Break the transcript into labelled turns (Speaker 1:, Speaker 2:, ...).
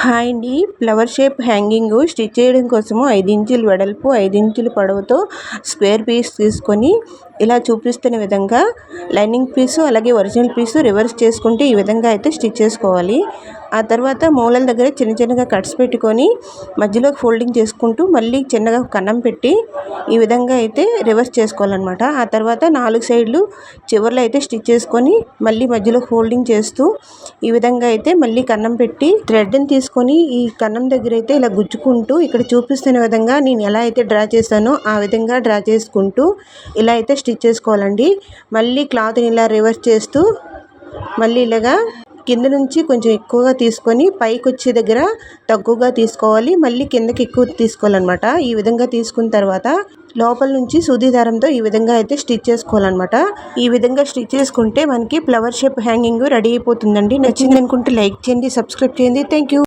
Speaker 1: Hi అండి. Flower shape hanging stitch చేయడం కోసము 5 ఇంచులు వెడల్పు 5 ఇంచులు పొడవుతో స్క్వేర్ పీస్ తీసుకొని ఇలా చూపిస్తున్న విధంగా లైనింగ్ పీసు అలాగే ఒరిజినల్ పీసు రివర్స్ చేసుకుంటే ఈ విధంగా అయితే స్టిచ్ చేసుకోవాలి. ఆ తర్వాత మూలల దగ్గర చిన్న చిన్నగా కట్స్ పెట్టుకొని మధ్యలో ఫోల్డింగ్ చేసుకుంటూ మళ్ళీ చిన్నగా కన్నం పెట్టి ఈ విధంగా అయితే రివర్స్ చేసుకోవాలన్నమాట. ఆ తర్వాత 4 సైడ్లు చివర్లో అయితే స్టిచ్ చేసుకొని మళ్ళీ మధ్యలో ఫోల్డింగ్ చేస్తూ ఈ విధంగా అయితే మళ్ళీ కన్నం పెట్టి థ్రెడ్ని తీసుకొని ఈ కన్నం దగ్గర అయితే ఇలా గుచ్చుకుంటూ ఇక్కడ చూపిస్తున్న విధంగా నేను ఎలా అయితే డ్రా చేశానో ఆ విధంగా డ్రా చేసుకుంటూ ఇలా అయితే స్టిచ్ చేసుకోవాలండి. మళ్ళీ క్లాత్ని ఇలా రివర్స్ చేస్తూ మళ్ళీ ఇలాగా కింద నుంచి కొంచెం ఎక్కువగా తీసుకొని పైకి వచ్చే దగ్గర తక్కువగా తీసుకోవాలి, మళ్ళీ కిందకి ఎక్కువ తీసుకోవాలన్నమాట. ఈ విధంగా తీసుకున్న తర్వాత లోపల నుంచి సూది దారంతో ఈ విధంగా అయితే స్టిచ్ చేసుకోవాలన్నమాట. ఈ విధంగా స్టిచ్ చేసుకుంటే మనకి ఫ్లవర్ షేప్ హ్యాంగింగ్ రెడీ అయిపోతుందండి. నచ్చింది అనుకుంటే లైక్ చేయండి, సబ్స్క్రైబ్ చేయండి. Thank you.